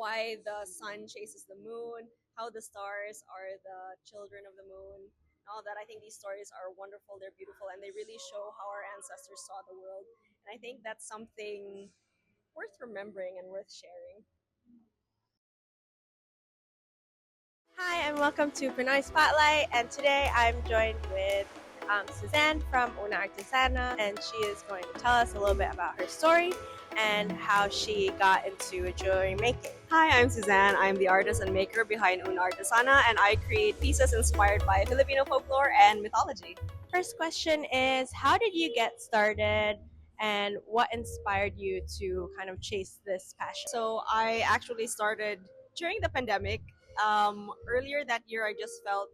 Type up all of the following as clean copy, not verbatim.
why the sun chases the moon, how the stars are the children of the moon, and all that. I think these stories are wonderful, they're beautiful, and they really show how our ancestors saw the world. And I think that's something worth remembering and worth sharing. Hi, and welcome to Pinoy Spotlight. And today I'm joined with Susanne from UnaArtesana, and she is going to tell us a little bit about her story and how she got into jewelry making. Hi, I'm Susanne. I'm the artist and maker behind UnaArtesana, and I create pieces inspired by Filipino folklore and mythology. First question is, how did you get started, and what inspired you to kind of chase this passion? So I actually started during the pandemic. Earlier that year, I just felt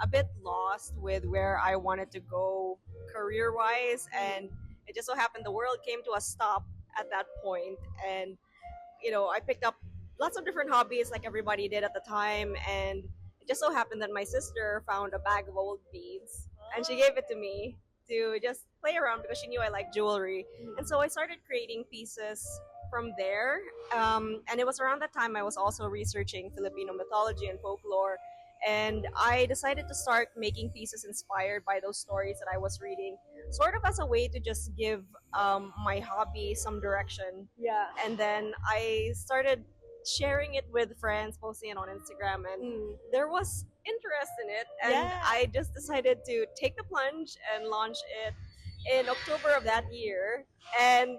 a bit lost with where I wanted to go career wise, and it just so happened the world came to a stop at that point. And I picked up lots of different hobbies like everybody did at the time, and it just so happened that my sister found a bag of old beads and she gave it to me to just play around because she knew I like jewelry. And so I started creating pieces from there. And it was around that time I was also researching Filipino mythology and folklore. And I decided to start making pieces inspired by those stories that I was reading, sort of as a way to just give my hobby some direction. Yeah. And then I started sharing it with friends, posting it on Instagram, and there was interest in it. And Yeah. I just decided to take the plunge and launch it in October of that year. And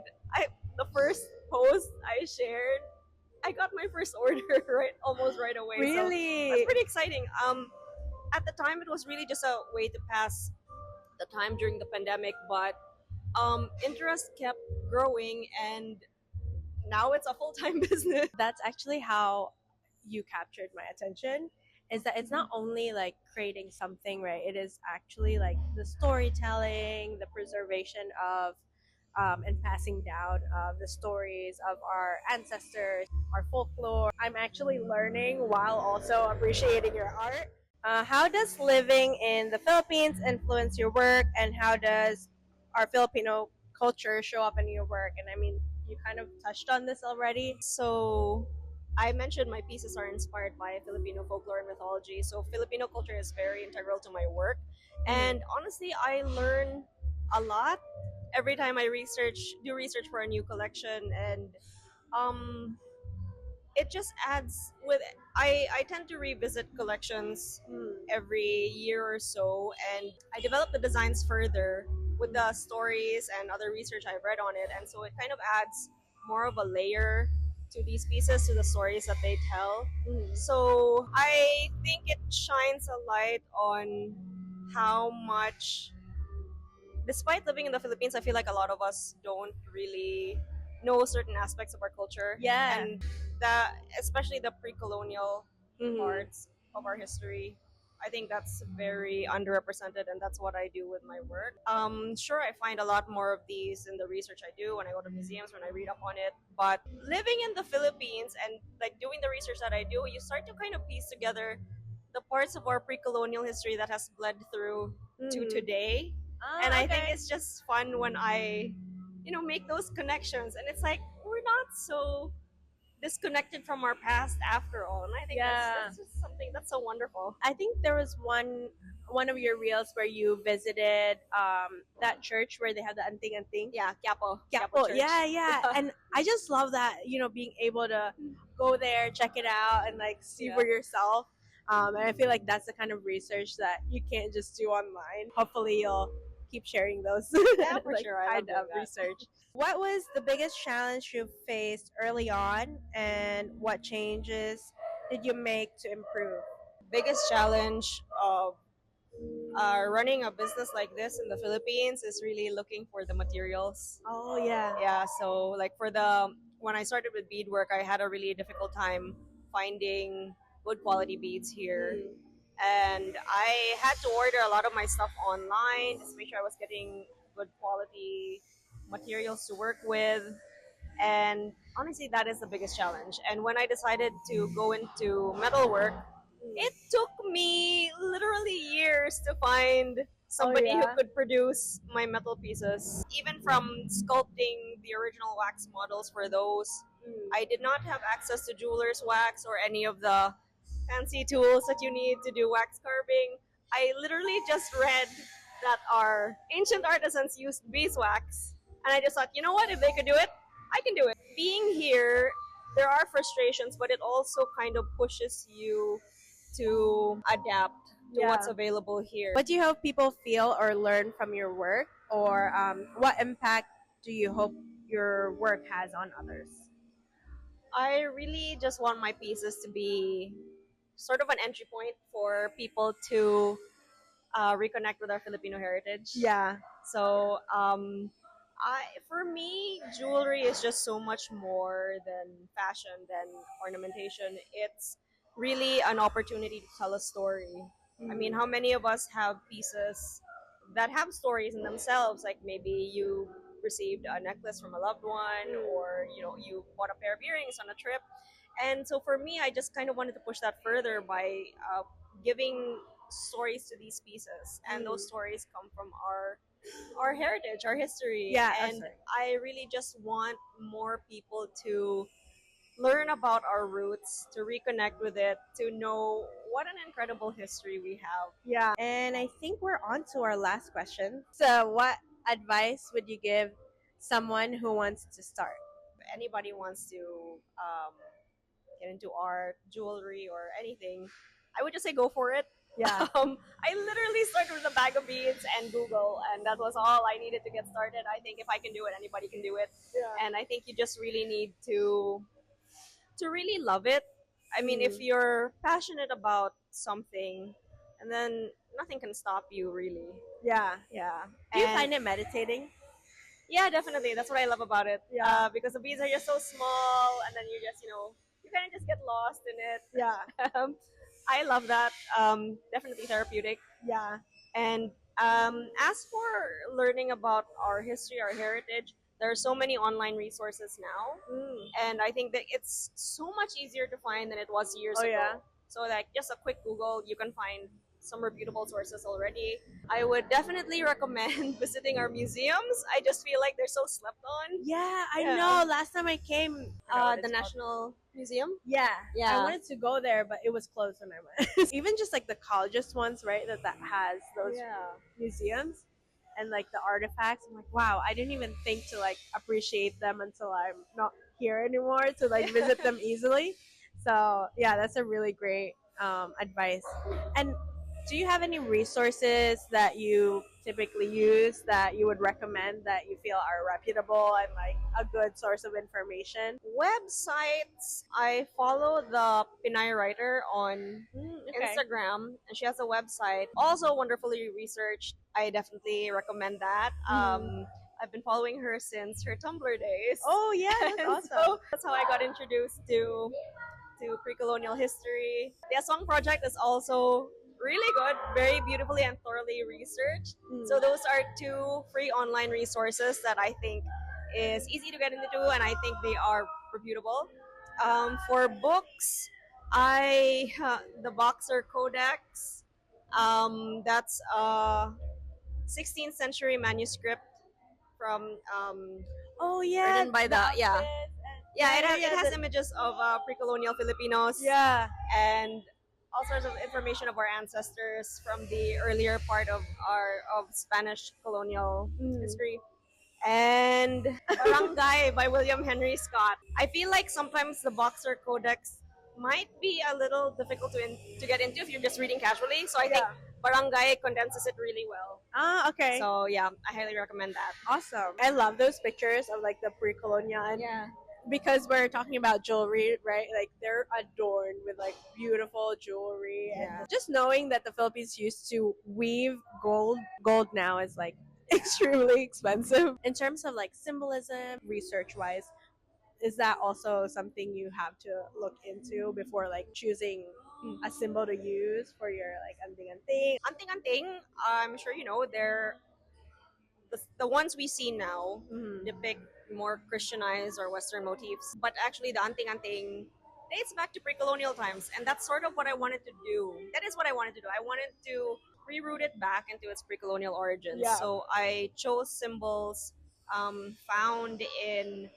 the first post I shared, I got my first order almost right away. Really? So that's pretty exciting. At the time, it was really just a way to pass the time during the pandemic, but interest kept growing, and now it's a full-time business. That's actually how you captured my attention, is that it's not only like creating something, right? It is actually like the storytelling, the preservation of and passing down of the stories of our ancestors, our folklore. I'm actually learning while also appreciating your art. How does living in the Philippines influence your work, and how does our Filipino culture show up in your work? And I mean, you kind of touched on this already. So I mentioned my pieces are inspired by Filipino folklore and mythology. So Filipino culture is very integral to my work. And honestly, I learn a lot every time I do research for a new collection. And um, it just adds with I tend to revisit collections every year or so, and I develop the designs further with the stories and other research I've read on it, and so it kind of adds more of a layer to these pieces, to the stories that they tell. So I think it shines a light on how much, despite living in the Philippines, I feel like a lot of us don't really know certain aspects of our culture. Yeah. And especially the pre-colonial parts of our history. I think that's very underrepresented, and that's what I do with my work. Sure, I find a lot more of these in the research I do when I go to museums, when I read up on it. But living in the Philippines and like doing the research that I do, you start to kind of piece together the parts of our pre-colonial history that has bled through to today. And I think it's just fun when I, make those connections. And it's like, we're not so disconnected from our past after all. And I think that's just something that's so wonderful. I think there was one of your reels where you visited that church where they have the anting. Yeah, Quiapo. Quiapo. Church. Yeah. And I just love that, being able to go there, check it out, and like see for yourself. And I feel like that's the kind of research that you can't just do online. Hopefully you'll keep sharing those Yeah, for sure. I kind of research. What was the biggest challenge you faced early on, and what changes did you make to improve? Biggest challenge of running a business like this in the Philippines is really looking for the materials. Oh yeah. Yeah, so like when I started with beadwork, I had a really difficult time finding good quality beads here. And I had to order a lot of my stuff online just to make sure I was getting good quality materials to work with. And honestly, that is the biggest challenge. And when I decided to go into metalwork, it took me literally years to find somebody who could produce my metal pieces. Even from sculpting the original wax models for those, I did not have access to jeweler's wax or any of the fancy tools that you need to do wax carving. I literally just read that our ancient artisans used beeswax, and I just thought, you know what, if they could do it, I can do it. Being here, there are frustrations, but it also kind of pushes you to adapt to what's available here. What do you hope people feel or learn from your work, or what impact do you hope your work has on others? I really just want my pieces to be sort of an entry point for people to reconnect with our Filipino heritage. Yeah. So, for me, jewelry is just so much more than fashion, than ornamentation. It's really an opportunity to tell a story. I mean, how many of us have pieces that have stories in themselves? Like maybe you received a necklace from a loved one, or you bought a pair of earrings on a trip. And so for me, I just kind of wanted to push that further by giving stories to these pieces, and those stories come from our heritage, our history. Yeah, and I really just want more people to learn about our roots, to reconnect with it, to know what an incredible history we have. Yeah. And I think we're on to our last question. So, what advice would you give someone who wants to start? If anybody wants to get into art, jewelry, or anything, I would just say go for it. Yeah. I literally started with a bag of beads and Google, and that was all I needed to get started. I think if I can do it, anybody can do it. Yeah. And I think you just really need to really love it. I mean, if you're passionate about something, and then nothing can stop you, really. Yeah. Yeah. Do you find it meditating? Yeah, definitely. That's what I love about it. Yeah. Because the beads are just so small, and then you just, you kind of just get lost in it. Yeah. I love that. Definitely therapeutic. Yeah. And as for learning about our history, our heritage, there are so many online resources now. And I think that it's so much easier to find than it was years ago. Yeah. So, like, just a quick Google, you can find some reputable sources already. I would definitely recommend visiting our museums. I just feel like they're so slept on. Yeah, I Yeah. know. Last time I came, The National Museum. Yeah, Yeah. I wanted to go there, but it was closed when I went. Even just like the colleges ones, right? That has those museums and like the artifacts. I'm like, wow, I didn't even think to like appreciate them until I'm not here anymore to like visit them easily. So yeah, that's a really great advice. And do you have any resources that you typically use that you would recommend that you feel are reputable and like a good source of information? Websites, I follow the Pinoy writer on Instagram, and she has a website, also wonderfully researched. I definitely recommend that. I've been following her since her Tumblr days. Oh yeah, that's And awesome. so that's how I got introduced to pre-colonial history. The Song Project is also really good, very beautifully and thoroughly researched. So those are two free online resources that I think is easy to get into, and I think they are reputable. For books, the Boxer Codex. That's a 16th century manuscript from Oh yeah, written by the it has the- images of pre-colonial Filipinos. yeah. And all sorts of information of our ancestors from the earlier part of Spanish colonial history. And Barangay by William Henry Scott. I feel like sometimes the Boxer Codex might be a little difficult to get into if you're just reading casually. So I think Barangay condenses it really well. Ah, okay. So yeah, I highly recommend that. Awesome. I love those pictures of like the pre-colonial and because we're talking about jewelry, right? Like they're adorned with like beautiful jewelry and just knowing that the Philippines used to weave gold now is like extremely expensive. In terms of like symbolism, research wise, is that also something you have to look into before like choosing a symbol to use for your like anting-anting? Anting-anting, I'm sure you know, they're the ones we see now depict more Christianized or Western motifs. But actually, the anting-anting dates back to pre-colonial times, and that's sort of what I wanted to do. That is what I wanted to do. I wanted to reroute it back into its pre-colonial origins. Yeah. So I chose symbols found in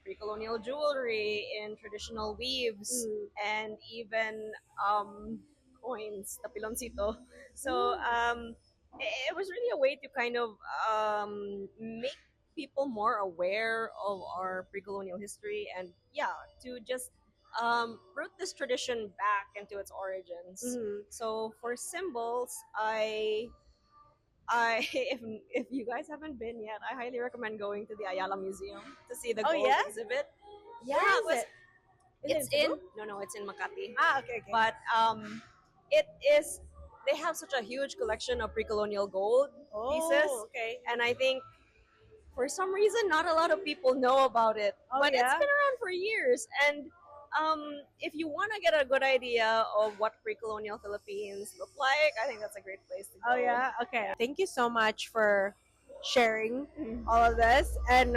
pre-colonial jewelry, in traditional weaves, and even coins, tapiloncito. So it was really a way to kind of make people more aware of our pre-colonial history, and yeah, to just root this tradition back into its origins. So for symbols, I if you guys haven't been yet, I highly recommend going to the Ayala Museum to see the Oh, gold yeah? exhibit. Where is it? It's in in Cebu? no, it's in Makati. Okay. But it is they have such a huge collection of pre-colonial gold pieces, Okay. and I think for some reason not a lot of people know about it. Oh, But it's yeah? been around for years, and if you want to get a good idea of what pre-colonial Philippines look like, I think that's a great place to go. Oh, yeah? Okay. Thank you so much for sharing Mhm. all of this. And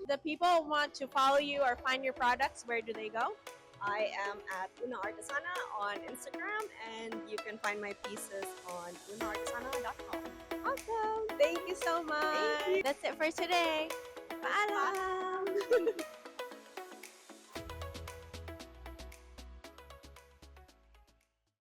the people want to follow you or find your products, where do they go? I am at UnaArtesana on Instagram, and you can find my pieces on UnaArtesana.com. Awesome. Thank you so much. Thank you. That's it for today. Paalam.